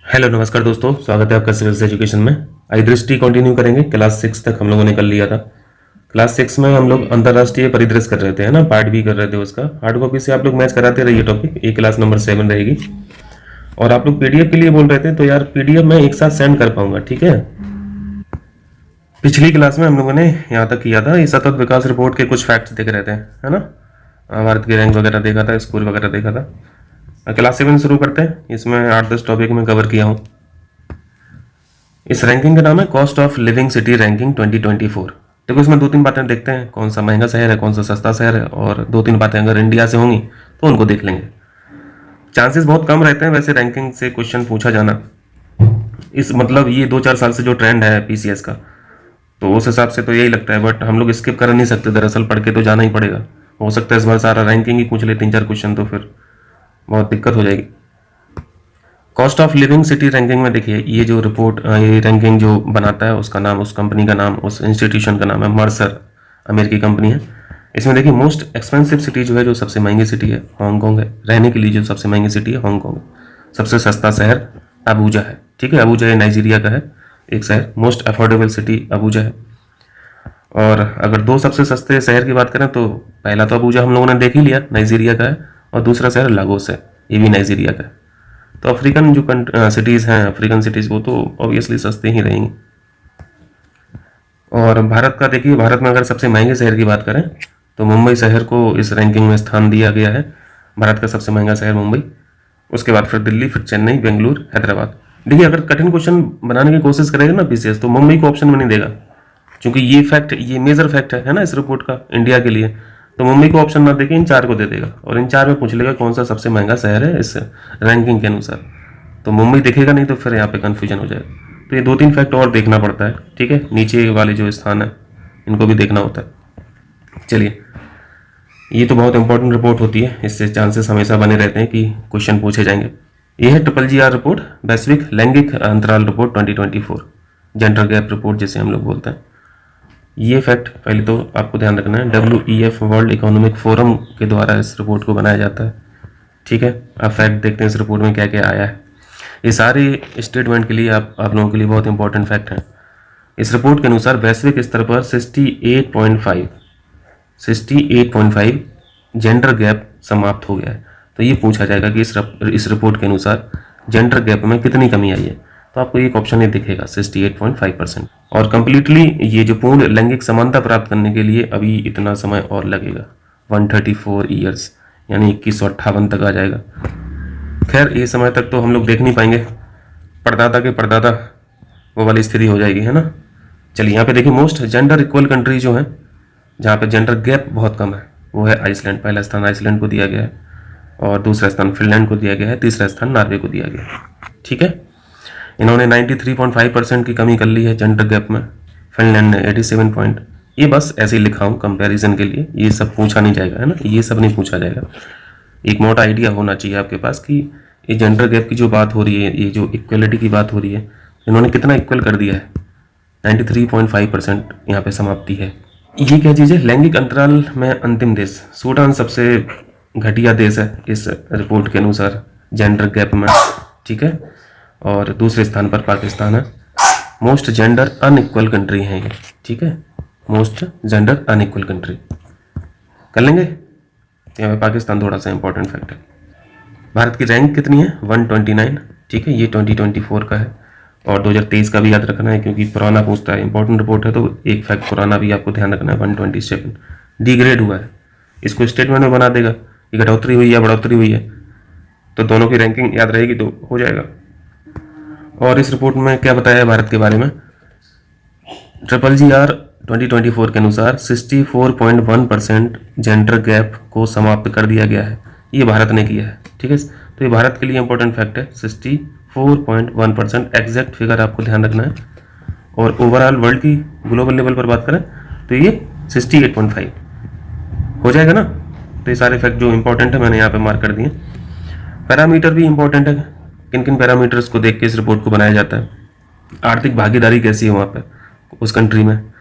Hello नमस्कार दोस्तों, स्वागत है आपका सिविल्स एजुकेशन में। आई दृष्टि कंटिन्यू करेंगे। क्लास 6 तक हम लोगों ने कर लिया था। क्लास 6 में हम लोग अंतर्राष्ट्रीय परिदृश्य कर रहे थे, है ना, पार्ट भी कर रहे थे उसका। हार्ड कॉपी से आप लोग मैच कराते रहिए टॉपिक, ये क्लास नंबर 7 रहेगी। और आप लोग पीडीएफ के लिए बोल रहे थे, तो यार पीडीएफ मैं एक साथ सेंड कर पाऊंगा, ठीक है। पिछली क्लास में हम लोगों ने यहाँ तक किया था, ये सतत विकास रिपोर्ट के कुछ फैक्ट्स देख रहे थे, है ना। भारत की रैंक वगैरह देखा था, स्कोर वगैरह देखा था। क्लास 7 शुरू करते हैं। इसमें 8-10 टॉपिक में कवर किया हूँ। इस रैंकिंग का नाम है cost of living city ranking 2024। देखो, इसमें 2-3 बातें देखते हैं, कौन सा महंगा शहर है, कौन सा सस्ता शहर है, और 2-3 बातें अगर इंडिया से होंगी तो उनको देख लेंगे। चांसेस बहुत कम रहते हैं वैसे रैंकिंग से क्वेश्चन पूछा जाना। इस मतलब ये 2-4 साल से जो ट्रेंड है पीसीएस का, तो उस हिसाब से तो यही लगता है। बट हम लोग स्किप कर नहीं सकते, दरअसल पढ़ के तो जाना ही पड़ेगा। हो सकता है इस बार सारा रैंकिंग ही पूछ ले 3-4 क्वेश्चन, तो फिर बहुत दिक्कत हो जाएगी। Cost of living city ranking में देखिए, ये जो रिपोर्ट, ये रैंकिंग जो बनाता है, उसका नाम, उस कंपनी का नाम, उस इंस्टीट्यूशन का नाम है मर्सर, अमेरिकी कंपनी है। इसमें देखिए, मोस्ट एक्सपेंसिव सिटी जो है, जो सबसे महंगी सिटी है, हांगकांग है। रहने के लिए जो सबसे महंगी सिटी है हांगकांग है। सबसे सस्ता शहर अबूजा है, ठीक है। अबूजा ये नाइजीरिया का है एक शहर। मोस्ट अफोर्डेबल सिटी अबूजा है। और अगर दो सबसे सस्ते शहर की बात करें, तो पहला तो अबूजा हम लोगों ने देख ही लिया, नाइजीरिया का है, और दूसरा शहर लागोस है, ये भी नाइजीरिया का है। तो अफ्रीकन जो सिटीज़ हैं, अफ्रीकन सिटीज़, वो तो ऑब्वियसली सस्ते ही रहेंगी। और भारत का देखिए, भारत में अगर सबसे महंगे शहर की बात करें तो मुंबई शहर को इस रैंकिंग में स्थान दिया गया है। भारत का सबसे महंगा शहर मुंबई, उसके बाद फिर दिल्ली, फिर चेन्नई, बेंगलुरु, हैदराबाद। देखिए, अगर कठिन क्वेश्चन बनाने की कोशिश करेगा ना पीसीएस, तो मुंबई को ऑप्शन में नहीं देगा, क्योंकि ये फैक्ट, ये मेजर फैक्ट है ना इस रिपोर्ट का इंडिया के लिए। तो मुंबई को ऑप्शन ना देके इन 4 को दे देगा, और इन 4 में पूछ लेगा कौन सा सबसे महंगा शहर है इस रैंकिंग के अनुसार। तो मुंबई दिखेगा नहीं, तो फिर यहाँ पे कंफ्यूजन हो जाएगा। तो ये 2-3 फैक्ट और देखना पड़ता है, ठीक है। नीचे वाले जो स्थान है, इनको भी देखना होता है। चलिए, ये तो बहुत इंपॉर्टेंट रिपोर्ट होती है, इससे चांसेस हमेशा बने रहते हैं कि क्वेश्चन पूछे जाएंगे। ये है GGR रिपोर्ट, वैश्विक लैंगिक अंतराल रिपोर्ट 2024, जेंडर गैप रिपोर्ट जिसे हम लोग बोलते हैं। ये फैक्ट पहले तो आपको ध्यान रखना है, WEF वर्ल्ड इकोनॉमिक फोरम के द्वारा इस रिपोर्ट को बनाया जाता है, ठीक है। अब फैक्ट देखते हैं इस रिपोर्ट में क्या क्या आया है। ये सारे स्टेटमेंट के लिए आप लोगों के लिए बहुत इंपॉर्टेंट फैक्ट हैं। इस रिपोर्ट के अनुसार वैश्विक स्तर पर 68.5 जेंडर गैप समाप्त हो गया है। तो ये पूछा जाएगा कि इस रिपोर्ट के अनुसार जेंडर गैप में कितनी कमी आई है, तो आपको एक ऑप्शन ही दिखेगा, 68.5%। और कंप्लीटली ये जो पूर्ण लैंगिक समानता प्राप्त करने के लिए अभी इतना समय और लगेगा, 134 ईयर्स, यानी 2158 तक आ जाएगा। खैर, ये समय तक तो हम लोग देख नहीं पाएंगे, परदादा के परदादा वो वाली स्थिति हो जाएगी, है ना। चलिए, यहाँ पे देखिए, मोस्ट जेंडर इक्वल कंट्री जो है, जहाँ पे जेंडर गैप बहुत कम है, वो है आइसलैंड। पहला स्थान आइसलैंड को दिया गया है, और दूसरा स्थान फिनलैंड को दिया गया है, तीसरा स्थान नॉर्वे को दिया गया है, ठीक है। इन्होंने 93.5% की कमी कर ली है जेंडर गैप में। फिनलैंड ने 87 पॉइंट। ये बस ऐसे ही लिखा हूँ कंपैरिजन के लिए, ये सब पूछा नहीं जाएगा, है ना, ये सब नहीं पूछा जाएगा। एक मोटा आइडिया होना चाहिए आपके पास कि ये जेंडर गैप की जो बात हो रही है, ये जो इक्वलिटी की बात हो रही है, इन्होंने कितना इक्वल कर दिया है। 93.5% यहाँ पे समाप्ति है। ये क्या चीज़ है, लैंगिक अंतराल में अंतिम देश सूडान सबसे घटिया देश है इस रिपोर्ट के अनुसार जेंडर गैप में, ठीक है। और दूसरे स्थान पर पाकिस्तान है। मोस्ट जेंडर अनइक्वल कंट्री है ये, ठीक है। मोस्ट जेंडर अनइक्वल कंट्री कर लेंगे। यहाँ पे पाकिस्तान थोड़ा सा इंपॉर्टेंट फैक्ट है। भारत की रैंक कितनी है, 129, ठीक है। ये 2024 का है, और 2023 का भी याद रखना है, क्योंकि पुराना पूछता है, इंपॉर्टेंट रिपोर्ट है, तो एक फैक्ट पुराना भी आपको ध्यान रखना है। 127 डिग्रेड हुआ है, इसको स्टेटमेंट में बना देगा कि घटोतरी हुई है, बढ़ोतरी हुई है, तो दोनों की रैंकिंग याद रहेगी तो हो जाएगा। और इस रिपोर्ट में क्या बताया है भारत के बारे में, GGR 2024 के अनुसार 64.1% जेंडर गैप को समाप्त कर दिया गया है। ये भारत ने किया है, ठीक है। तो ये भारत के लिए इंपॉर्टेंट फैक्ट है, 64.1%, एग्जैक्ट फिगर आपको ध्यान रखना है। और ओवरऑल वर्ल्ड की ग्लोबल लेवल पर बात करें तो ये 68.5 हो जाएगा ना। तो ये सारे फैक्ट जो इंपॉर्टेंट है मैंने यहाँ पे मार्क कर दिए। पैरामीटर भी इंपॉर्टेंट है, किन किन पैरामीटर्स को देख के इस रिपोर्ट को बनाया जाता है। आर्थिक भागीदारी कैसी है वहाँ पे उस कंट्री में,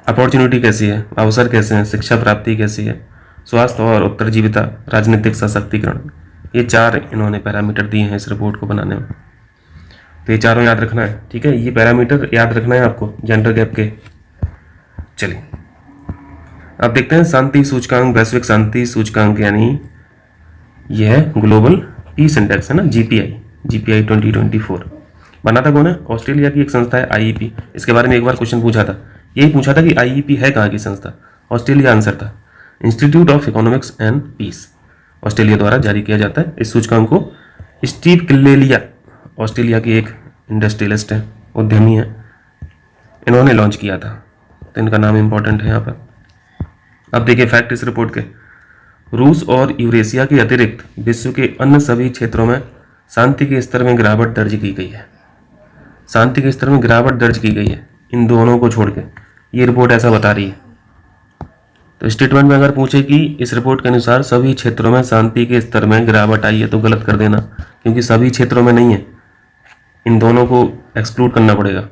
अपॉर्चुनिटी कैसी है, अवसर कैसे हैं, शिक्षा प्राप्ति कैसी है, स्वास्थ्य और उत्तरजीविता, राजनीतिक सशक्तिकरण, ये 4 इन्होंने पैरामीटर दिए हैं इस रिपोर्ट को बनाने में। तो ये चारों याद रखना है, ठीक है। ये पैरामीटर याद रखना है आपको जेंडर गैप के। चलिए अब देखते हैं शांति सूचकांक, वैश्विक शांति सूचकांक, यानी यह है ग्लोबल पीस इंडेक्स, है ना, जीपीआई 2024। बना था कौन है? ऑस्ट्रेलिया की एक संस्था है आईईपी। इसके बारे में एक बार क्वेश्चन पूछा था, यही पूछा था कि आईईपी है कहाँ की संस्था? ऑस्ट्रेलिया आंसर था, institute of economics and peace, Australia द्वारा जारी किया जाता है। इस सूचकांक को स्टीव किल्लेलिया, ऑस्ट्रेलिया की एक इंडस्ट्रियलिस्ट है, उद्यमी है, इन्होंने लॉन्च किया था, तो इनका नाम इंपॉर्टेंट है यहाँ पर। अब देखिए फैक्ट इस रिपोर्ट के, रूस और यूरेशिया के अतिरिक्त विश्व के अन्य सभी क्षेत्रों में शांति के स्तर में गिरावट दर्ज की गई है। शांति के स्तर में गिरावट दर्ज की गई है, इन दोनों को छोड़ के, ये रिपोर्ट ऐसा बता रही है। तो स्टेटमेंट में अगर पूछे कि इस रिपोर्ट के अनुसार सभी क्षेत्रों में शांति के स्तर में गिरावट आई है, तो गलत कर देना, क्योंकि सभी क्षेत्रों में नहीं है, इन दोनों को एक्सक्लूड करना पड़ेगा।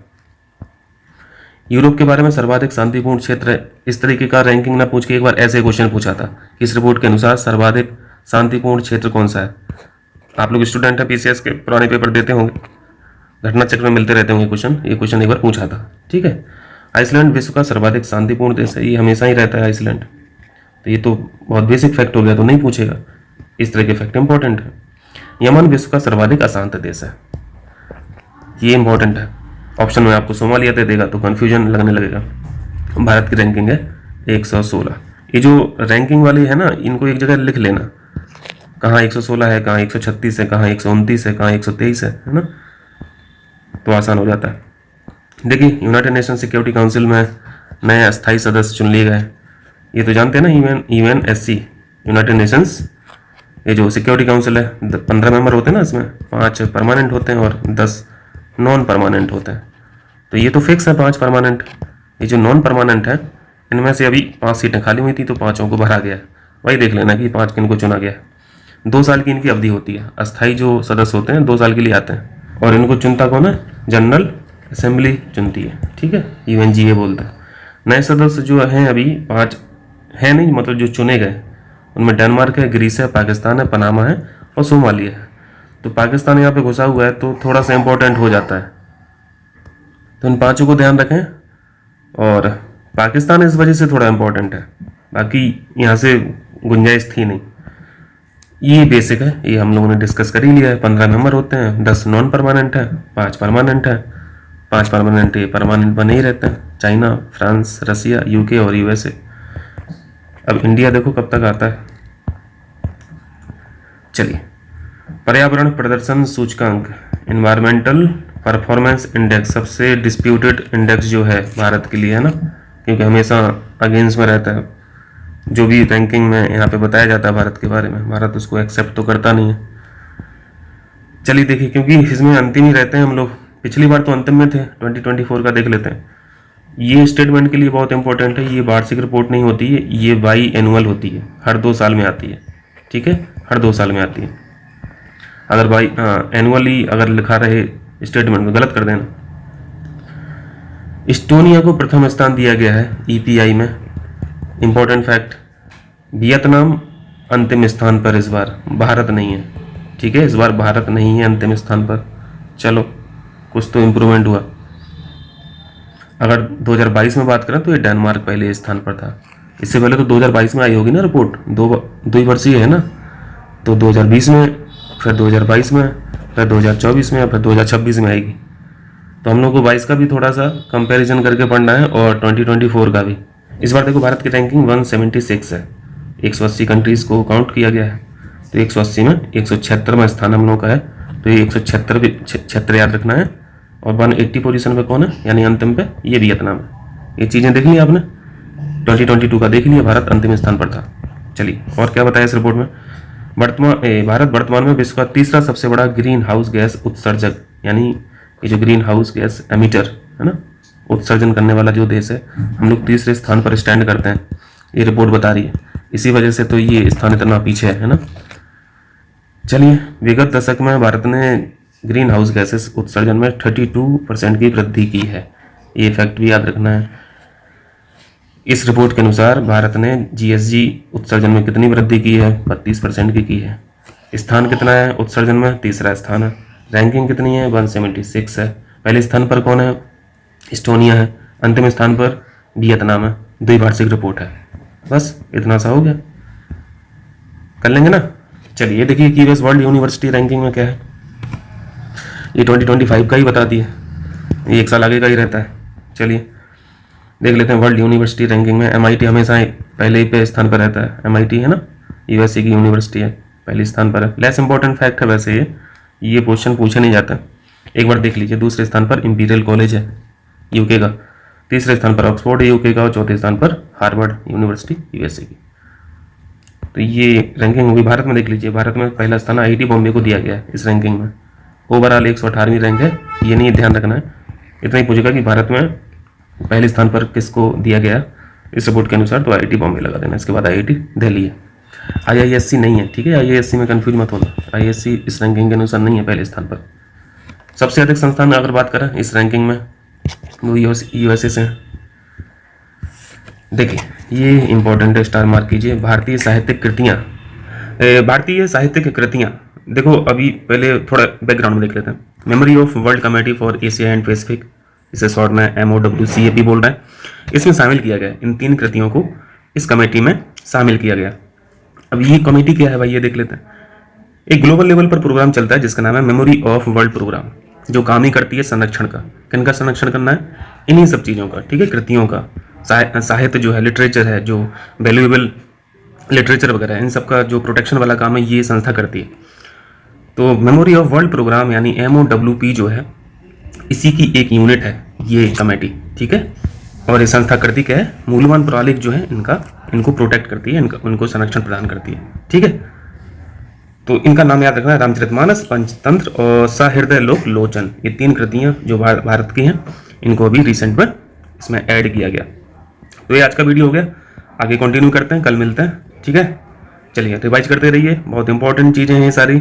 यूरोप के बारे में सर्वाधिक शांतिपूर्ण क्षेत्र है, इस तरीके का रैंकिंग ना पूछ के एक बार ऐसे क्वेश्चन पूछा था कि इस रिपोर्ट के अनुसार सर्वाधिक शांतिपूर्ण क्षेत्र कौन सा है। आप लोग स्टूडेंट हैं, पीसीएस के पुराने पेपर देते होंगे, घटना चक्र में मिलते रहते होंगे क्वेश्चन, ये क्वेश्चन एक बार पूछा था, ठीक है। आइसलैंड विश्व का सर्वाधिक शांतिपूर्ण देश है, ये हमेशा ही रहता है आइसलैंड, तो ये तो बहुत बेसिक फैक्ट हो गया, तो नहीं पूछेगा, इस तरह के फैक्ट इंपॉर्टेंट है। यमन विश्व का सर्वाधिक अशांत देश है, ये इंपॉर्टेंट है। ऑप्शन में आपको सोमालिया दे देगा तो कन्फ्यूजन लगने लगेगा। भारत की रैंकिंग है 116। ये जो रैंकिंग वाली है ना, इनको एक जगह लिख लेना, कहाँ 116 है, कहाँ 136 है, कहाँ 129 है, कहाँ 123 है ना, तो आसान हो जाता है। देखिए यूनाइटेड नेशन सिक्योरिटी काउंसिल में नए अस्थायी सदस्य चुन लिए गए, ये तो जानते हैं ना, यूएनएससी, यूनाइटेड नेशंस, ये जो सिक्योरिटी काउंसिल है, 15 मेंबर होते हैं ना, इसमें 5 परमानेंट होते हैं और 10 नॉन परमानेंट होते हैं। तो ये तो फिक्स है 5 परमानेंट, ये जो नॉन परमानेंट है इनमें से अभी 5 सीटें खाली हुई थी, तो 5 को भरा गया। वही देख लेना कि 5 किन को चुना गया। 2 साल की इनकी अवधि होती है, अस्थायी जो सदस्य होते हैं 2 साल के लिए आते हैं, और इनको चुनता कौन है? जनरल असेंबली चुनती है, ठीक है, यूएनजीए बोलते हैं। नए सदस्य जो हैं अभी 5 है नहीं, मतलब जो चुने गए, उनमें डेनमार्क है, ग्रीस है, पाकिस्तान है, पनामा है और सोमालिया है। तो पाकिस्तान यहाँ पे घुसा हुआ है, तो थोड़ा सा इंपॉर्टेंट हो जाता है, तो इन 5 को ध्यान रखें। और पाकिस्तान इस वजह से थोड़ा इंपॉर्टेंट है, बाकी यहाँ से गुंजाइश थी नहीं। ये बेसिक है, ये हम लोगों ने डिस्कस कर ही लिया है। 15 मेंबर होते हैं, 10 नॉन परमानेंट है, 5 परमानेंट है। 5 परमानेंट, ये परमानेंट बने ही रहते हैं, चाइना, फ्रांस, रसिया, यूके और यूएसए। अब इंडिया देखो कब तक आता है। चलिए, पर्यावरण प्रदर्शन सूचकांक, इन्वायरमेंटल परफॉर्मेंस इंडेक्स, सबसे डिस्प्यूटेड इंडेक्स जो है भारत के लिए, है ना, क्योंकि हमेशा अगेंस्ट में रहता है। जो भी रैंकिंग में यहाँ पे बताया जाता है भारत के बारे में, भारत उसको एक्सेप्ट तो करता नहीं है। चलिए देखिए, क्योंकि इसमें अंतिम ही रहते हैं हम लोग, पिछली बार तो अंतिम में थे, 2024 का देख लेते हैं। ये स्टेटमेंट के लिए बहुत इंपॉर्टेंट है, ये वार्षिक रिपोर्ट नहीं होती है, ये बाई एनुअल होती है, हर 2 साल में आती है, ठीक है, हर 2 साल में आती है। अगर बाई एनुअली अगर लिखा रहे स्टेटमेंट में, गलत कर देना। इस्टोनिया को प्रथम स्थान दिया गया है ईपीआई में, इंपॉर्टेंट फैक्ट। वियतनाम अंतिम स्थान पर, इस बार भारत नहीं है, ठीक है, इस बार भारत नहीं है अंतिम स्थान पर। चलो कुछ तो इम्प्रूवमेंट हुआ। अगर 2022 में बात करें तो ये डेनमार्क पहले स्थान पर था, इससे पहले तो 2022 में आई होगी ना रिपोर्ट, 2 वर्षीय है ना, तो 2020 में, फिर 2022 में, फिर 2024 में, फिर 2026 में आएगी। तो हम लोग को 22 का भी थोड़ा सा कंपैरिजन करके पढ़ना है और 2024 का भी। इस बार देखो भारत की रैंकिंग 176 है, 180 कंट्रीज को काउंट किया गया है, तो 180 में 176वां स्थान हम लोग का है, तो ये 176 भी 76 याद रखना है। और 180 पोजीशन पे कौन है, यानी अंतिम पे, ये वियतनाम है। ये चीज़ें देख ली आपने, 2022 का देख लिया, भारत अंतिम स्थान पर था। चलिए और क्या बताया इस रिपोर्ट में, भारत वर्तमान में विश्व का तीसरा सबसे बड़ा ग्रीन हाउस गैस उत्सर्जक, यानी ये जो ग्रीन हाउस गैस एमिटर है ना, उत्सर्जन करने वाला जो देश है, हम लोग तीसरे स्थान पर स्टैंड करते हैं, ये रिपोर्ट बता रही है। इसी वजह से तो ये स्थान इतना पीछे है ना। चलिए, विगत दशक में भारत ने ग्रीन हाउस गैसेस उत्सर्जन में 32% की वृद्धि की है, ये फैक्ट भी याद रखना है। इस रिपोर्ट के अनुसार भारत ने जीएसजी उत्सर्जन में कितनी वृद्धि की है, 32% की है। स्थान कितना है उत्सर्जन में, तीसरा स्थान है। रैंकिंग कितनी है, 176 है। पहले स्थान पर कौन है, इस्टोनिया है। अंतिम स्थान पर वियतनाम है। द्विवार्षिक रिपोर्ट है। बस इतना सा हो गया, कर लेंगे ना। चलिए देखिए कीवेस वर्ल्ड यूनिवर्सिटी रैंकिंग में क्या है। ये 2025 का ही बता दिए, ये एक साल आगे का ही रहता है। चलिए देख लेते हैं वर्ल्ड यूनिवर्सिटी रैंकिंग में। MIT हमेशा पहले ही पे स्थान पर रहता है। MIT है ना, USA की यूनिवर्सिटी है, पहले स्थान पर है। लेस इंपॉर्टेंट फैक्ट है वैसे ये क्वेश्चन पूछे नहीं जाता, एक बार देख लीजिए। दूसरे स्थान पर इंपीरियल कॉलेज है UK का, तीसरे स्थान पर ऑक्सफोर्ड है UK का, और चौथे स्थान पर हार्वर्ड यूनिवर्सिटी USA की। तो ये रैंकिंग होगी। भारत में देख लीजिए, भारत में पहला स्थान IIT बॉम्बे को दिया गया है इस रैंकिंग में। ओवरऑल 118वीं रैंक है, ये नहीं ध्यान रखना है। इतना ही पूछेगा कि भारत में पहले स्थान पर किसको दिया गया इस रिपोर्ट के अनुसार, तो IIT बॉम्बे लगा देना। इसके बाद IIT दिल्ली है। IISc नहीं है, ठीक है। IISc में कंफ्यूज मत होना, IISc इस रैंकिंग के अनुसार नहीं है पहले स्थान पर। सबसे अधिक संस्थान अगर बात करें इस रैंकिंग में, वो USA से हैं। देखिए ये इंपॉर्टेंट है, स्टार मार्क कीजिए। भारतीय साहित्यिक कृतियाँ देखो, अभी पहले थोड़ा बैकग्राउंड में देख लेते हैं। Memory of world committee for Asia and Pacific, इसे शॉर्ट में MOWCAP बोल रहे हैं, इसमें शामिल किया गया। इन 3 कृतियों को इस कमेटी में शामिल किया गया। अब ये कमेटी क्या है भाई, ये देख लेते हैं। एक ग्लोबल लेवल पर प्रोग्राम चलता है जिसका नाम है मेमोरी ऑफ वर्ल्ड प्रोग्राम, जो काम ही करती है संरक्षण का। किनका संरक्षण करना है, इन्हीं सब चीज़ों का, ठीक है। कृतियों का, साहित्य जो है, लिटरेचर है, जो वैल्यूएबल लिटरेचर वगैरह है, इन सब का जो प्रोटेक्शन वाला काम है ये संस्था करती है। तो मेमोरी ऑफ वर्ल्ड प्रोग्राम यानी MOWP जो है, इसी की एक यूनिट है ये कमेटी, ठीक है। और ये संस्था करती क्या है, मूल्यवान प्रणालिक जो है इनको प्रोटेक्ट करती है, उनको संरक्षण प्रदान करती है, ठीक है। तो इनका नाम याद रखना है, रामचरितमानस, पंचतंत्र और सहृदय लोक लोचन। ये 3 कृतियाँ जो भारत की हैं, इनको अभी रिसेंट में इसमें ऐड किया गया। तो ये आज का वीडियो हो गया, आगे कंटिन्यू करते हैं, कल मिलते हैं, ठीक है। चलिए रिवाइज करते रहिए, बहुत इंपॉर्टेंट चीज़ें हैं ये सारी।